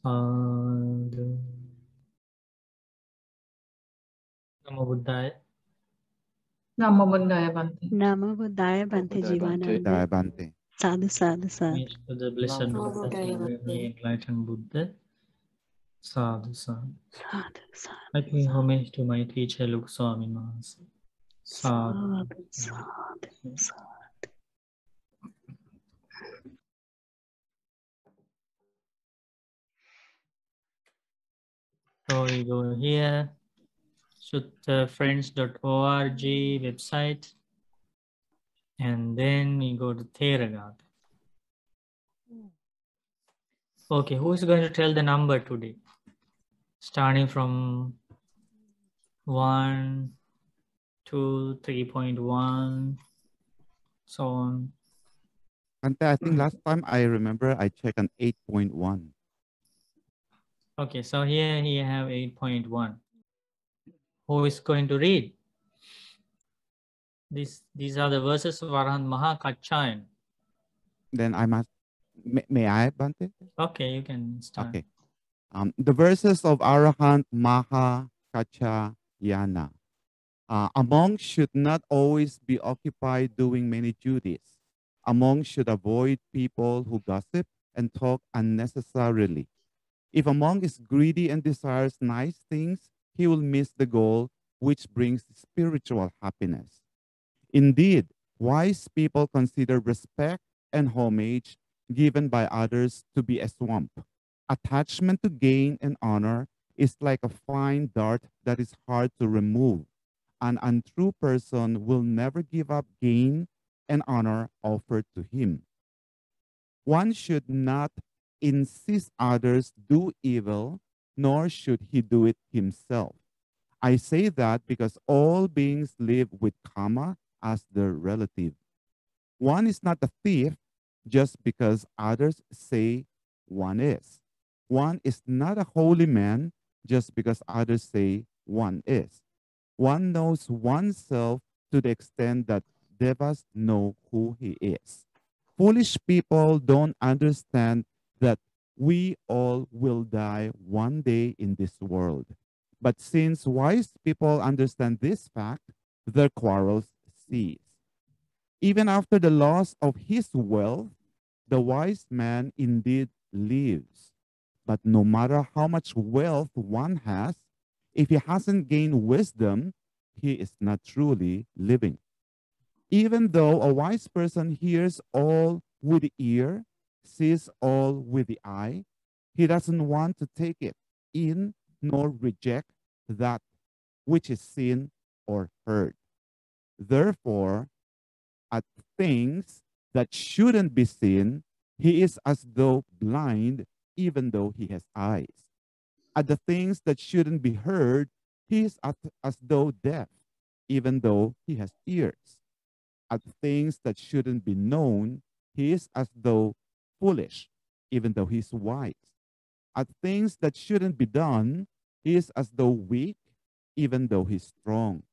Sadhu. Namo Buddhaya. Namo Buddhaya Bhante. Namo Buddhaya Bhante Jivananda. Bhante. Sadhu, sadhu, sadhu. Homage to the blessed Buddha, supremely enlightened Buddha. Sadhu, sadhu. Sadhu, sadhu. I pay homage to my teacher, Luke Swami Maharaj. Sadhu. Sadhu, sadhu, sadhu. So we go here, suttafriends.org website, and then we go to Theravada. Okay, who is going to tell the number today? Starting from 1, 2, 3.1, so on. Bhante, I think last time I remember I checked on 8.1. Okay, so here you have 8.1. Who is going to read? These are the verses of Arahant MahāKaccāyana. Then I must, may I, Bhante? Okay, you can start. Okay. The verses of Arahant MahāKaccāyana. A monk should not always be occupied doing many duties. A monk should avoid people who gossip and talk unnecessarily. If a monk is greedy and desires nice things, he will miss the goal, which brings spiritual happiness. Indeed, wise people consider respect and homage given by others to be a swamp. Attachment to gain and honor is like a fine dart that is hard to remove. An untrue person will never give up gain and honor offered to him. One should not insist others do evil, nor should he do it himself. I say that because all beings live with karma as their relative. One is not a thief just because others say one is. One is not a holy man just because others say one is. One knows oneself to the extent that devas know who he is. Foolish people don't understand that we all will die one day in this world. But since wise people understand this fact, their quarrels cease. Even after the loss of his wealth, the wise man indeed lives. But no matter how much wealth one has, if he hasn't gained wisdom, he is not truly living. Even though a wise person hears all with the ear, sees all with the eye, he doesn't want to take it in nor reject that which is seen or heard. Therefore, at things that shouldn't be seen, he is as though blind, even though he has eyes. At the things that shouldn't be heard, he is as though deaf, even though he has ears. At things that shouldn't be known, he is as though foolish, even though he's wise. At things that shouldn't be done, he is as though weak, even though he's strong.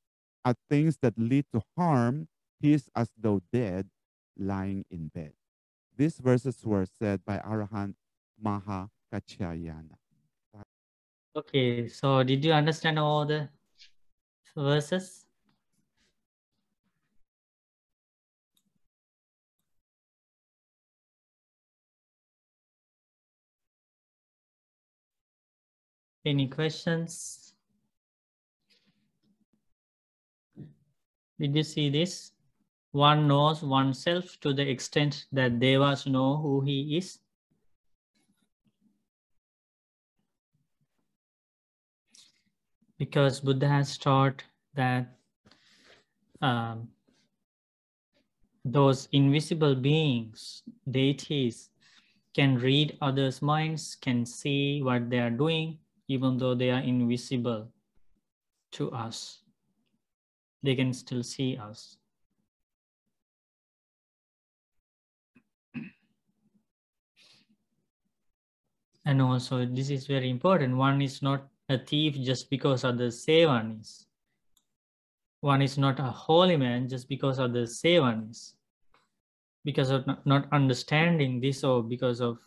At things that lead to harm, he is as though dead, lying in bed. These verses were said by Arahant MahāKaccāyana. Okay, so did you understand all the verses? Any questions? Did you see this? One knows oneself to the extent that devas know who he is. Because Buddha has taught that those invisible beings, deities, can read others' minds, can see what they are doing, even though they are invisible to us. They can still see us. And also, this is very important. One is not a thief just because others say one is. One is not a holy man just because others say one is. Because of not understanding this, or because of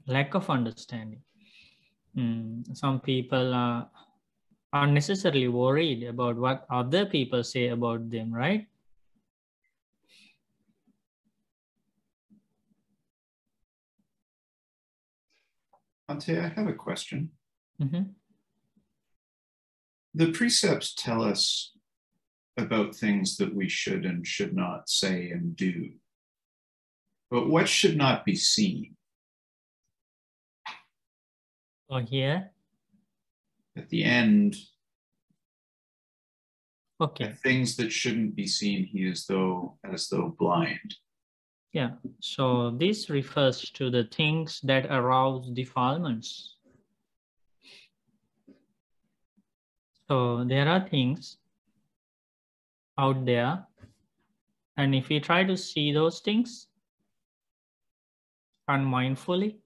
lack of understanding. Some people are unnecessarily worried about what other people say about them, right? Ante, I have a question. Mm-hmm. The precepts tell us about things that we should and should not say and do. But what should not be seen? Oh, here? At the end, Okay. at things that shouldn't be seen, he is as though blind. Yeah, so this refers to the things that arouse defilements. So there are things out there, and if we try to see those things unmindfully,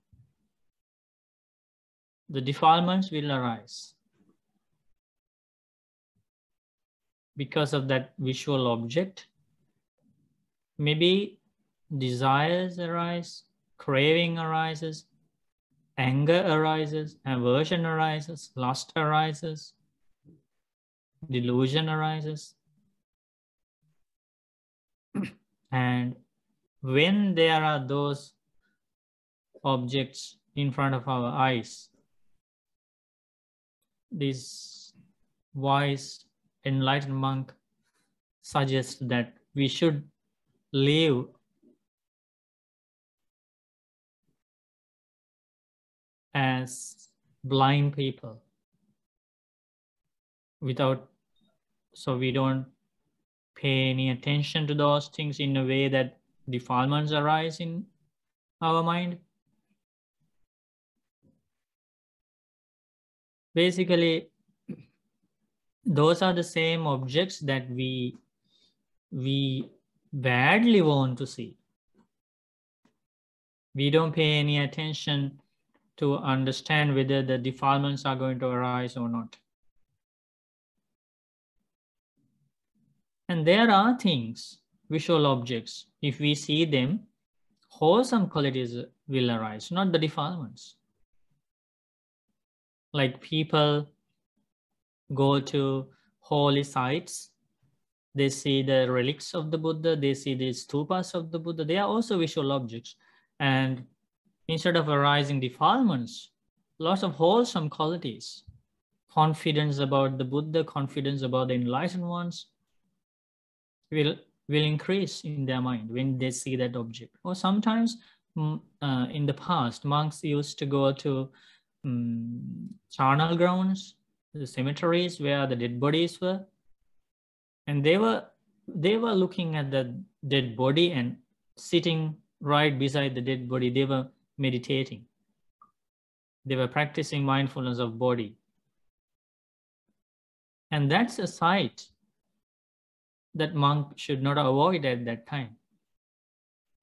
the defilements will arise because of that visual object. Maybe desires arise, craving arises, anger arises, aversion arises, lust arises, delusion arises. And when there are those objects in front of our eyes, this wise enlightened monk suggests that we should live as blind people so we don't pay any attention to those things in a way that defilements arise in our mind. Basically, those are the same objects that we badly want to see. We don't pay any attention to understand whether the defilements are going to arise or not. And there are things, visual objects, if we see them, wholesome qualities will arise, not the defilements. Like people go to holy sites, they see the relics of the Buddha, they see the stupas of the Buddha, they are also visual objects. And instead of arising defilements, lots of wholesome qualities, confidence about the Buddha, confidence about the enlightened ones, will increase in their mind when they see that object. Or sometimes in the past, monks used to go to charnel grounds, the cemeteries where the dead bodies were, and they were looking at the dead body and sitting right beside the dead body. They were meditating. They were practicing mindfulness of body. And that's a sight that monk should not avoid at that time.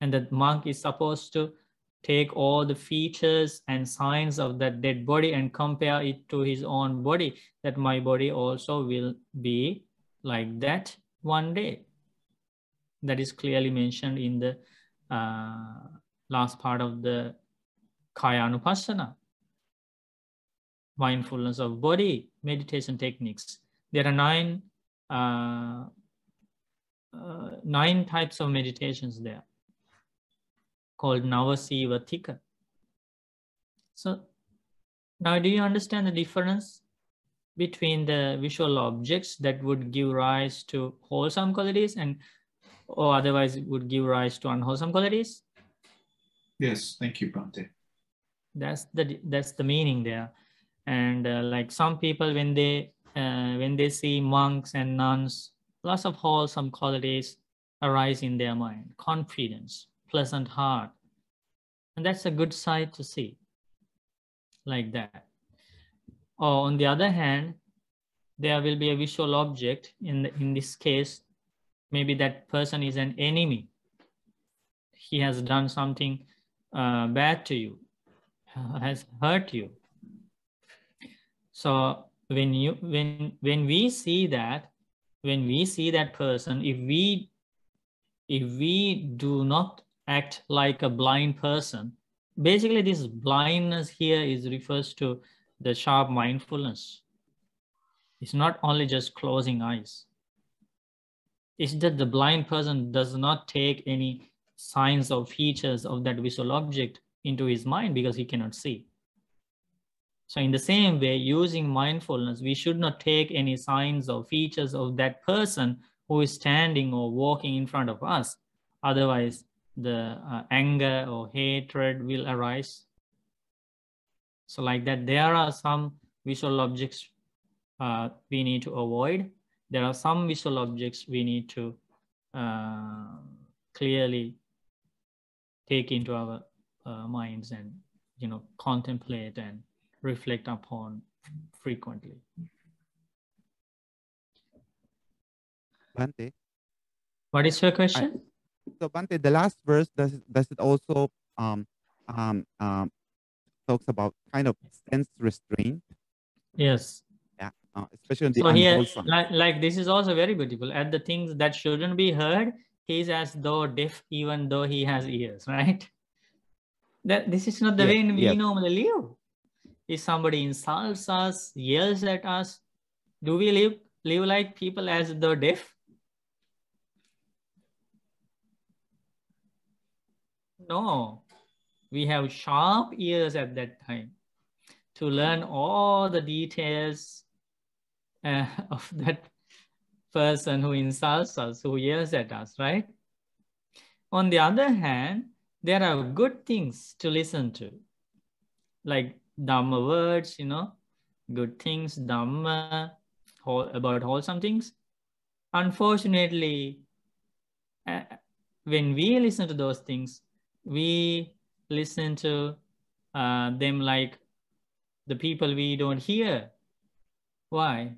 And that monk is supposed to take all the features and signs of that dead body and compare it to his own body, that my body also will be like that one day. That is clearly mentioned in the last part of the Kāyanupassana, mindfulness of body meditation techniques. There are 9 types of meditations there, called Navasivatika. So now do you understand the difference between the visual objects that would give rise to wholesome qualities or otherwise it would give rise to unwholesome qualities? Yes, thank you, Bhante. That's the meaning there. And like some people, when they see monks and nuns, lots of wholesome qualities arise in their mind, confidence, pleasant heart. And that's a good sight to see, like that. Or on the other hand, there will be a visual object, in this case, maybe that person is an enemy. He has done something bad to you, has hurt you. So when we see that person, if we do not act like a blind person, Basically, this blindness here refers to the sharp mindfulness. It's not only just closing eyes. It's that the blind person does not take any signs or features of that visual object into his mind because he cannot see. So in the same way, using mindfulness, we should not take any signs or features of that person who is standing or walking in front of us. Otherwise, the anger or hatred will arise. So like that, there are some visual objects we need to avoid. There are some visual objects we need to clearly take into our minds and, you know, contemplate and reflect upon frequently. Bhante, What is your question? so Bhante, the last verse, does it also talks about kind of sense restraint? Yes. Yeah, especially in the So here, unwholesome. like this is also very beautiful. At the things that shouldn't be heard, he is as though deaf, even though he has ears, right? That this is not the way we normally live. If somebody insults us, yells at us, do we live like people as though deaf? No, we have sharp ears at that time to learn all the details of that person who insults us, who yells at us, right? On the other hand, there are good things to listen to, like Dhamma words, you know, good things, Dhamma, about wholesome things. Unfortunately, when we listen to those things, we listen to them like the people we don't hear. Why?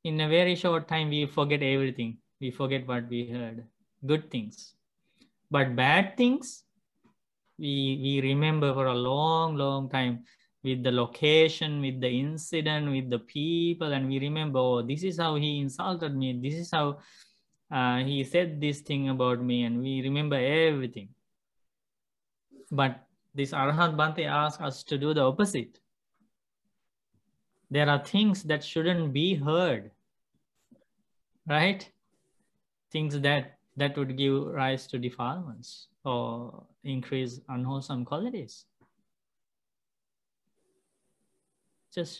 In a very short time, we forget everything. We forget what we heard. Good things. But bad things, we remember for a long, long time, with the location, with the incident, with the people, and we remember, oh, this is how he insulted me. This is how he said this thing about me, and we remember everything. But this Arahant Bhante asks us to do the opposite. There are things that shouldn't be heard, right? Things that would give rise to defilements or increase unwholesome qualities. Just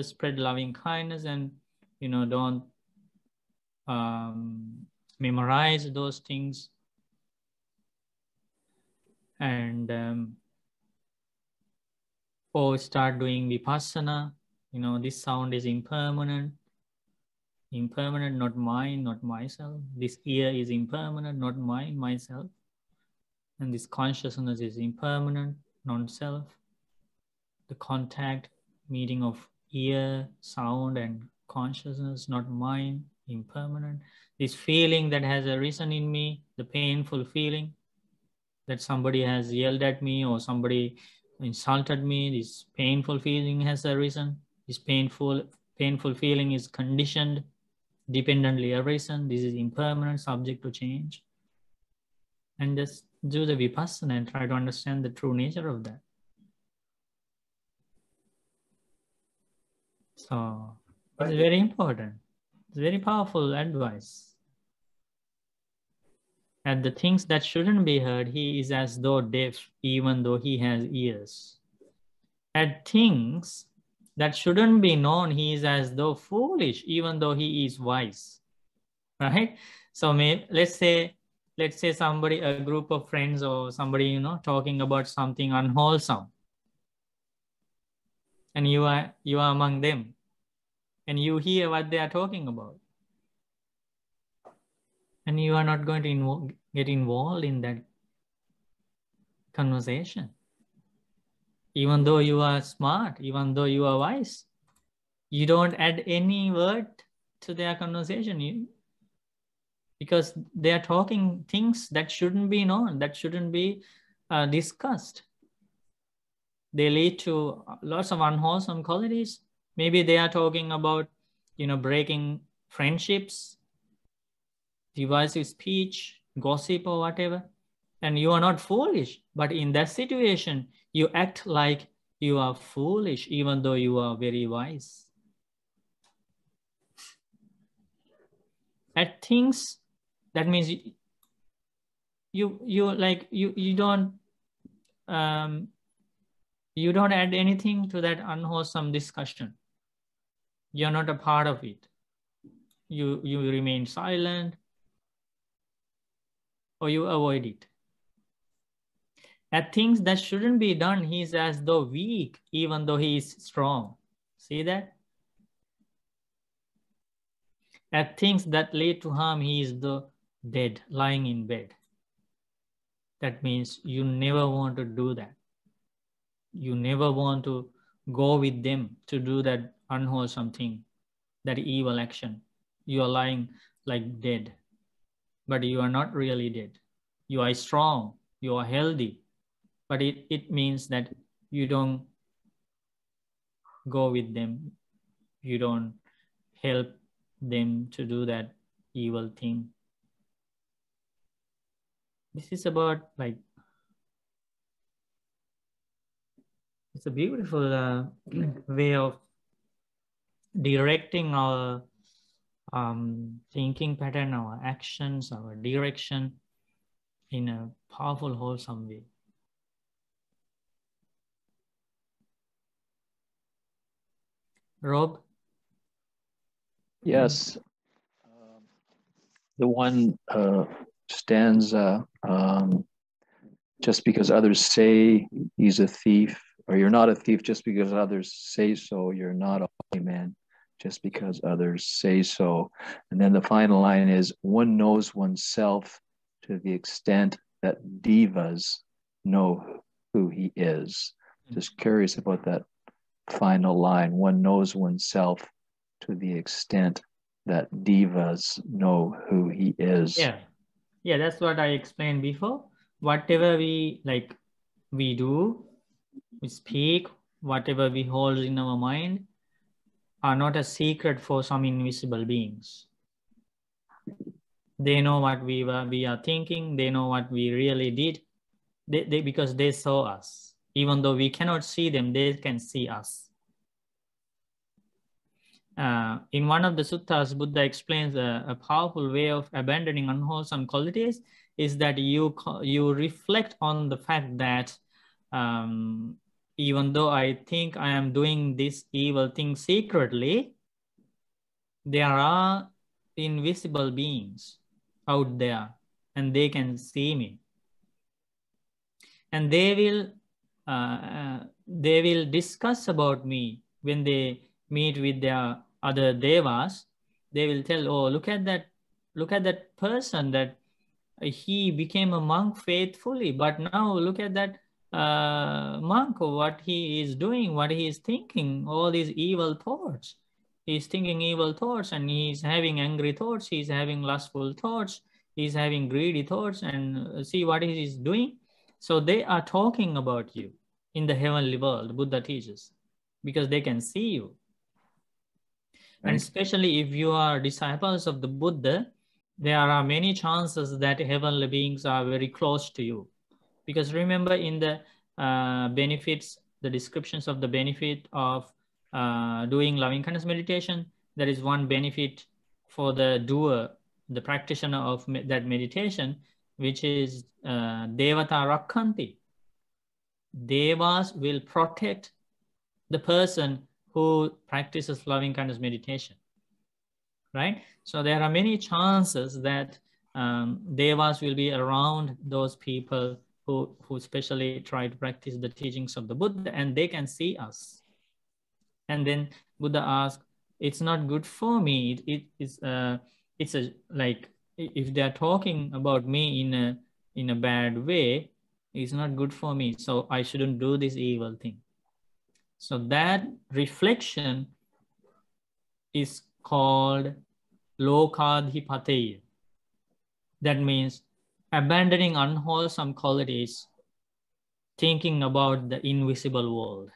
spread loving kindness and, you know, don't memorize those things. And or start doing vipassana. You know, this sound is impermanent. Impermanent, not mine, not myself. This ear is impermanent, not mine, myself. And this consciousness is impermanent, non-self. The contact, meeting of ear, sound, and consciousness, not mine, impermanent. This feeling that has arisen in me, the painful feeling that somebody has yelled at me or somebody insulted me, this painful feeling has arisen. This painful feeling is conditioned, dependently arisen. This is impermanent, subject to change. And just do the vipassana and try to understand the true nature of that. So it's very important. It's very powerful advice. At the things that shouldn't be heard, he is as though deaf, even though he has ears. At things that shouldn't be known, he is as though foolish, even though he is wise. Right? So let's say somebody, a group of friends or somebody, you know, talking about something unwholesome. And you are among them. And you hear what they are talking about. And you are not going to get involved in that conversation. Even though you are smart, even though you are wise, you don't add any word to their conversation because they are talking things that shouldn't be known, that shouldn't be discussed. They lead to lots of unwholesome qualities. Maybe they are talking about, you know, breaking friendships, divisive speech, gossip or whatever. And you are not foolish, but in that situation, you act like you are foolish, even though you are very wise. At things, that means you don't add anything to that unwholesome discussion. You're not a part of it. You remain silent, or you avoid it. At things that shouldn't be done, he is as though weak, even though he is strong. See that? At things that lead to harm, he is the dead, lying in bed. That means you never want to do that. You never want to go with them to do that unwholesome thing, that evil action. You are lying like dead, but you are not really dead. You are strong, you are healthy, but it means that you don't go with them. You don't help them to do that evil thing. This is about like, it's a beautiful way of directing our thinking pattern, our actions, our direction in a powerful, wholesome way. Rob? Yes. The one stanza, just because others say he's a thief, or you're not a thief just because others say so, you're not a holy man just because others say so. And then the final line is, one knows oneself to the extent that devas know who he is. Just curious about that final line. One knows oneself to the extent that devas know who he is. Yeah, that's what I explained before. Whatever we do, we speak, whatever we hold in our mind are not a secret for some invisible beings. They know what we are thinking. They know what we really did. Because they saw us. Even though we cannot see them, they can see us. In one of the suttas, Buddha explains a powerful way of abandoning unwholesome qualities is that you reflect on the fact that even though I think I am doing this evil thing secretly, there are invisible beings out there and they can see me. And they will discuss about me when they meet with their other devas. They will tell, oh, look at that person, that he became a monk faithfully, but now look at that monk, what he is doing, what he is thinking, all these evil thoughts. He's thinking evil thoughts, and he's having angry thoughts, he's having lustful thoughts, he's having greedy thoughts, and see what he is doing. So they are talking about you in the heavenly world, Buddha teaches, because they can see you. And especially if you are disciples of the Buddha, there are many chances that heavenly beings are very close to you. Because remember, in the benefits, the descriptions of the benefit of doing loving-kindness meditation, there is one benefit for the doer, the practitioner of that meditation, which is Devata Rakhanti. Devas will protect the person who practices loving-kindness meditation. Right? So there are many chances that devas will be around those people who especially try to practice the teachings of the Buddha, and they can see us. And then Buddha asked, it's not good for me. It's like, if they're talking about me in a bad way, it's not good for me. So I shouldn't do this evil thing. So that reflection is called Lokadhipateya. That means abandoning unwholesome qualities, thinking about the invisible world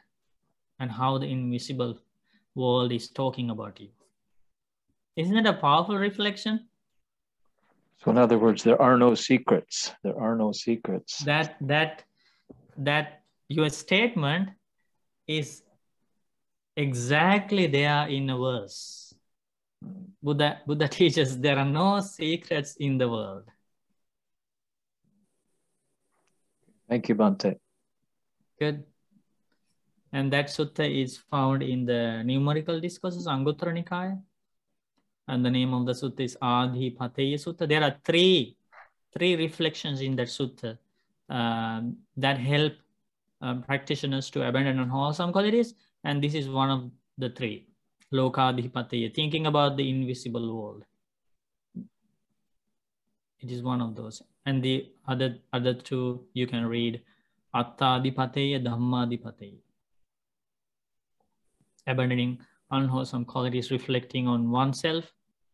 and how the invisible world is talking about you. Isn't it a powerful reflection? So in other words, there are no secrets. There are no secrets. That your statement is exactly there in a verse. Buddha teaches there are no secrets in the world. Thank you, Bhante. Good. And that sutta is found in the numerical discourses, Anguttara Nikaya. And the name of the sutta is Adhipateya Sutta. There are three reflections in that sutta that help practitioners to abandon unwholesome qualities. And this is one of the three. Lokadhipateya, thinking about the invisible world. It is one of those. And the other two you can read Attadipateya, Dhammadipateya. Abandoning unwholesome qualities, reflecting on oneself.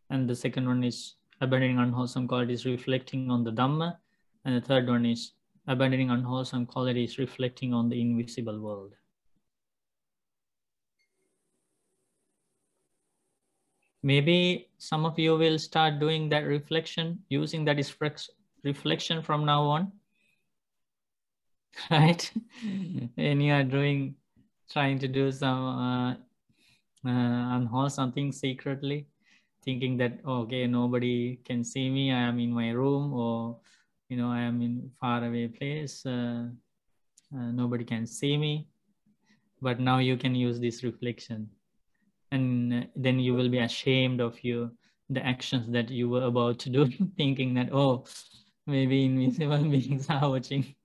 And the second one is abandoning unwholesome qualities, reflecting on the Dhamma. And the third one is abandoning unwholesome qualities, reflecting on the invisible world. Maybe some of you will start doing that reflection, using that reflection from now on, right? And you are trying to do some unwholesome things secretly, thinking that, okay, nobody can see me, I am in my room, or, I am in faraway place, nobody can see me. But now you can use this reflection. And then you will be ashamed of the actions that you were about to do, thinking that, oh, maybe invisible beings are watching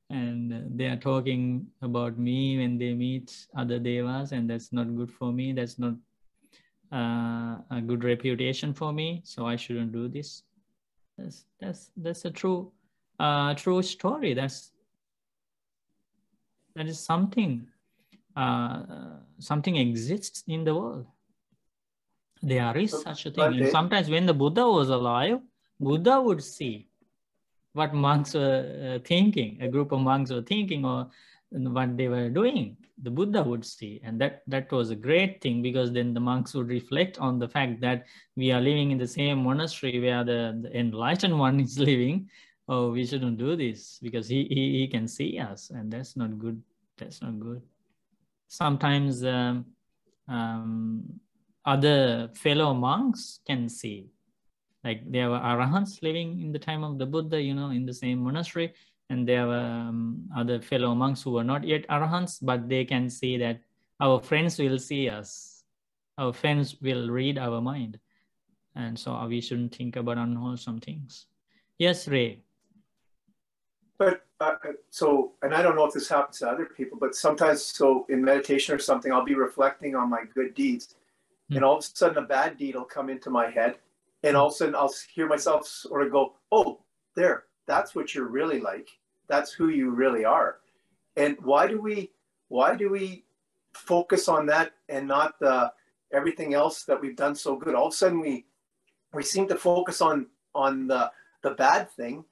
and they are talking about me when they meet other devas, and that's not good for me. That's not a good reputation for me, so I shouldn't do this. That's a true story. That is something. Something exists in the world. There is such a thing. And sometimes when the Buddha was alive, Buddha would see what monks were thinking, a group of monks were thinking, or what they were doing. The Buddha would see. And that was a great thing, because then the monks would reflect on the fact that we are living in the same monastery where the enlightened one is living. Oh, we shouldn't do this because he can see us, and that's not good. That's not good. Sometimes other fellow monks can see. Like there were Arahants living in the time of the Buddha, in the same monastery. And there were other fellow monks who were not yet Arahants, but they can see that our friends will see us. Our friends will read our mind. And so we shouldn't think about unwholesome things. Yes, Ray. But and I don't know if this happens to other people, but sometimes, so in meditation or something, I'll be reflecting on my good deeds, and all of a sudden a bad deed will come into my head, and all of a sudden I'll hear myself sort of go, oh, there, that's what you're really like. That's who you really are. And why do we focus on that and not everything else that we've done so good? All of a sudden we seem to focus on the bad thing,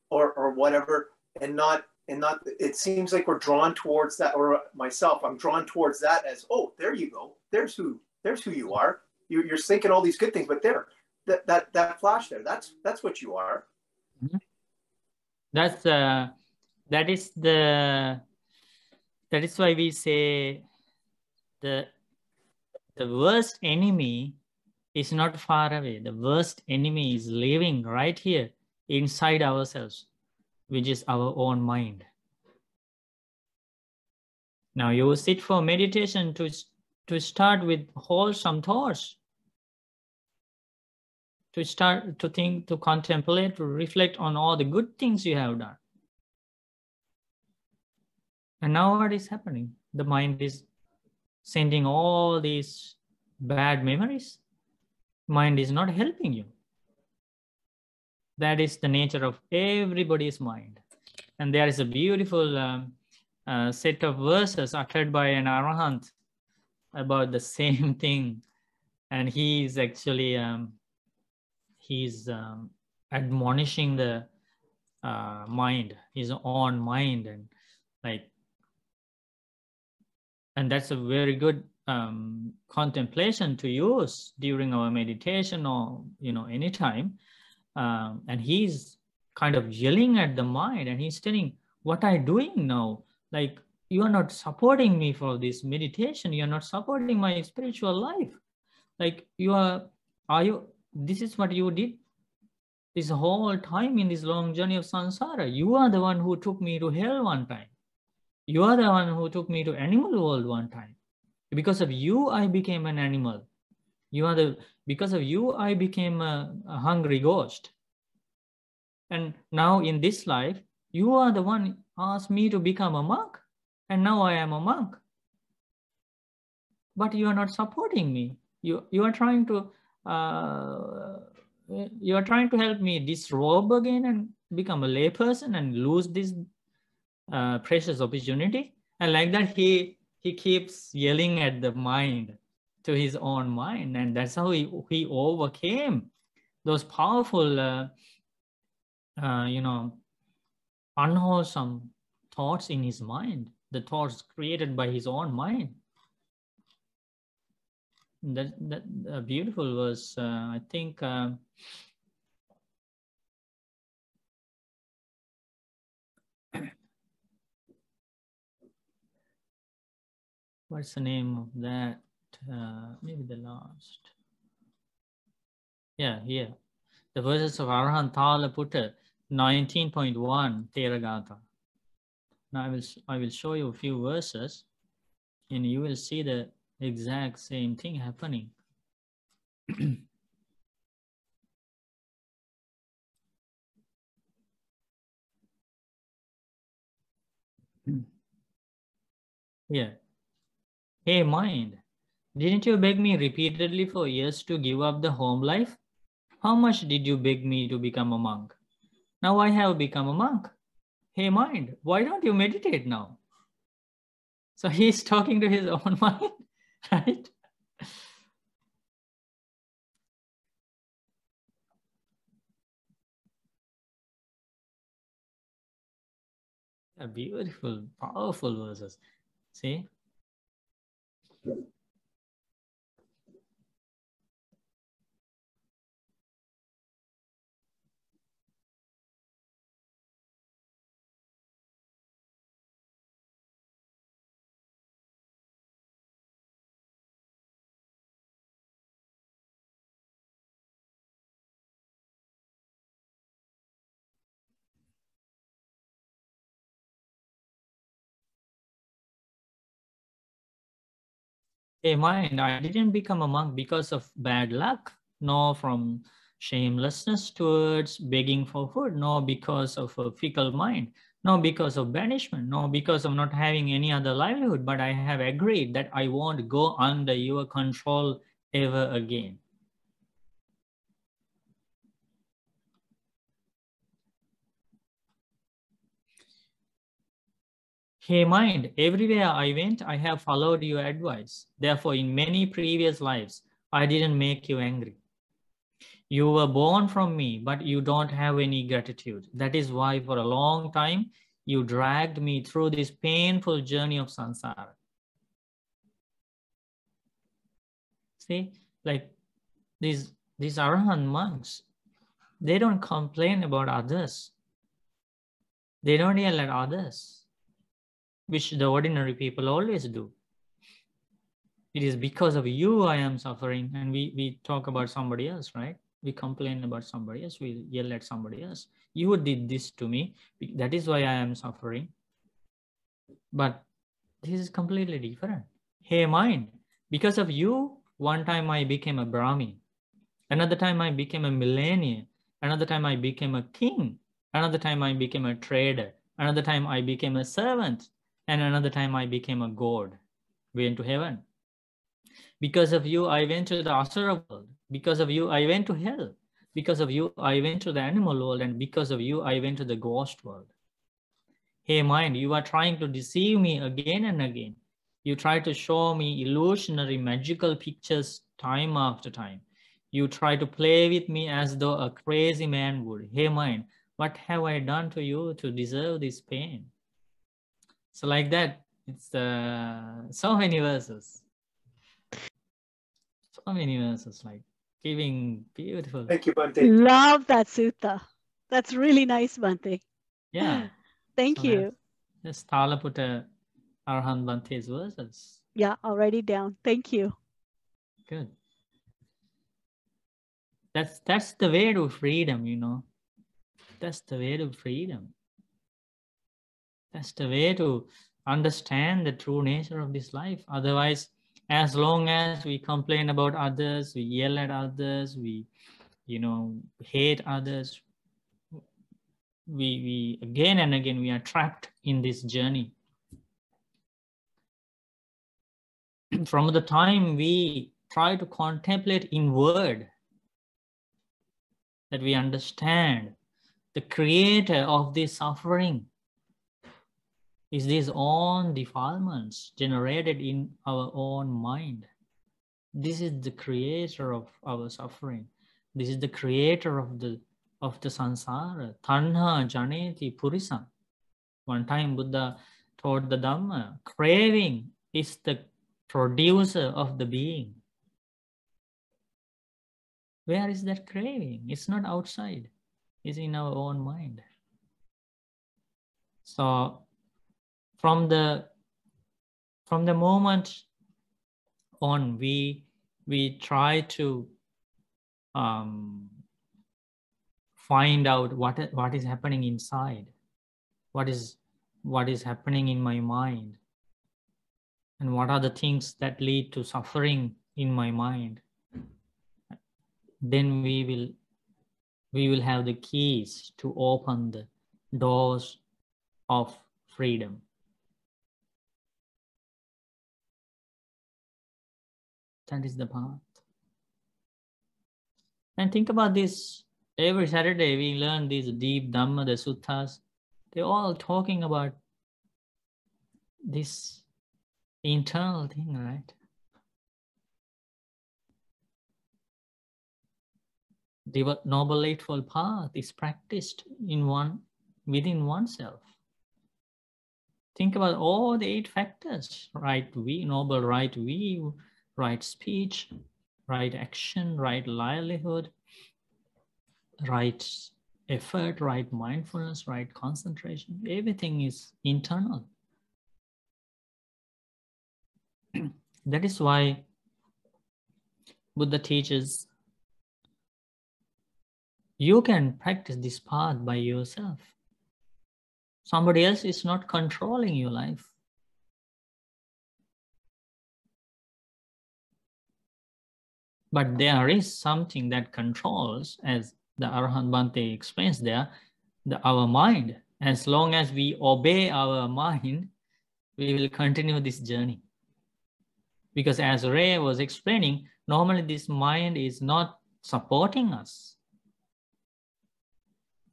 or whatever, and not, it seems like we're drawn towards that, or myself, I'm drawn towards that as, oh, there you go. There's who you are. You're thinking all these good things, but there, that flash there, that's what you are. That is why we say the worst enemy is not far away. The worst enemy is living right here inside ourselves, which is our own mind. Now you sit for meditation to start with wholesome thoughts, to start to think, to contemplate, to reflect on all the good things you have done. And now what is happening? The mind is sending all these bad memories. Mind is not helping you. That is the nature of everybody's mind. And there is a beautiful set of verses uttered by an Arahant about the same thing. And he is actually, he's admonishing the mind, his own mind. And that's a very good contemplation to use during our meditation, or, anytime. And he's kind of yelling at the mind, and he's telling, what are you doing now? Like, you are not supporting me for this meditation. You are not supporting my spiritual life. Like, this is what you did this whole time in this long journey of samsara. You are the one who took me to hell one time. You are the one who took me to animal world one time. Because of you, I became an animal. Because of you, I became a hungry ghost. And now in this life, you are the one asked me to become a monk. And now I am a monk. But you are not supporting me. You are trying to help me disrobe again and become a lay person and lose this precious opportunity. And like that, he keeps yelling at the mind, to his own mind, and that's how he overcame those powerful unwholesome thoughts in his mind, the thoughts created by his own mind. That beautiful verse, I think. What's the name of that? Maybe the last. Yeah, here. The verses of Arahant Tāḻapuṭa, 19.1 Theragatha. Now I will show you a few verses, and you will see the exact same thing happening. Yeah. Hey mind, didn't you beg me repeatedly for years to give up the home life? How much did you beg me to become a monk? Now I have become a monk. Hey mind, why don't you meditate now? So he's talking to his own mind, right? Beautiful, powerful verses. See? Hey mind, I didn't become a monk because of bad luck, nor from shamelessness towards begging for food, nor because of a fickle mind, nor because of banishment, nor because of not having any other livelihood, but I have agreed that I won't go under your control ever again. Hey mind, everywhere I went, I have followed your advice. Therefore, in many previous lives, I didn't make you angry. You were born from me, but you don't have any gratitude. That is why for a long time, you dragged me through this painful journey of samsara. See, like these Arahant monks, they don't complain about others. They don't yell at others, which the ordinary people always do. It is because of you I am suffering. And we talk about somebody else, right? We complain about somebody else. We yell at somebody else. You did this to me. That is why I am suffering. But this is completely different. Hey mind, because of you, one time I became a Brahmin. Another time I became a millionaire. Another time I became a king. Another time I became a trader. Another time I became a servant. And another time I became a god. Went to heaven. Because of you, I went to the Asura world. Because of you, I went to hell. Because of you, I went to the animal world. And because of you, I went to the ghost world. Hey mind, you are trying to deceive me again and again. You try to show me illusionary magical pictures time after time. You try to play with me as though a crazy man would. Hey mind, what have I done to you to deserve this pain? So like that, it's so many verses. So many verses, like giving beautiful. Thank you, Bhante. Love that sutta. That's really nice, Bhante. Yeah. Thank So you. that's Tāḷapuṭa Arahant Bhante's verses. Yeah, I'll write it down. Thank you. Good. That's the way to freedom, you know. That's the way to freedom. That's the way to understand the true nature of this life. Otherwise, as long as we complain about others, we yell at others, we, you know, hate others, we again and again, we are trapped in this journey. From the time we try to contemplate inward, that we understand the creator of this suffering is these own defilements generated in our own mind. This is the creator of our suffering. This is the creator of the samsara. Tanha janeti purisam. One time Buddha taught the Dhamma, craving is the producer of the being. Where is that craving? It's not outside. It's in our own mind. So from the moment on, we try to find out what is happening inside, what is happening in my mind, and what are the things that lead to suffering in my mind. Then we will have the keys to open the doors of freedom. That is the path. And think about this. Every Saturday we learn these deep Dhamma, the suttas. They're all talking about this internal thing, right? The Noble Eightfold Path is practiced within oneself. Think about all the 8 factors: right view, noble right view, right speech, right action, right livelihood, right effort, right mindfulness, right concentration. Everything is internal. That is why Buddha teaches you can practice this path by yourself. Somebody else is not controlling your life. But there is something that controls, as the Arahant Bhante explains there, our mind. As long as we obey our mind, we will continue this journey. Because as Ray was explaining, normally this mind is not supporting us.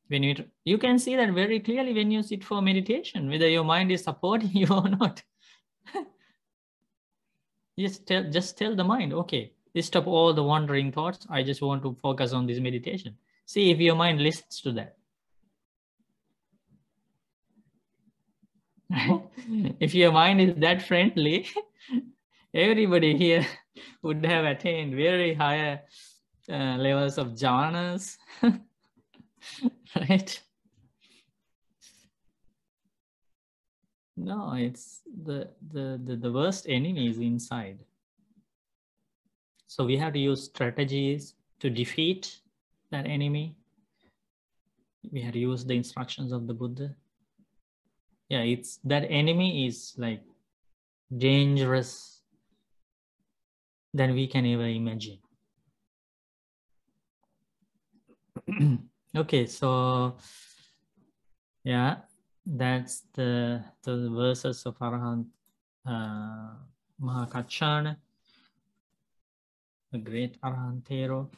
When you can see that very clearly when you sit for meditation, whether your mind is supporting you or not. Just tell the mind, okay, stop all the wandering thoughts. I just want to focus on this meditation. See if your mind listens to that. If your mind is that friendly, everybody here would have attained very higher levels of jhanas, right? No, it's the worst enemy is inside. So we have to use strategies to defeat that enemy. We have to use the instructions of the Buddha. Yeah, it's that enemy is like dangerous than we can ever imagine. Okay, so yeah, that's the verses of Arahant MahāKaccāyana, the great Arahantero.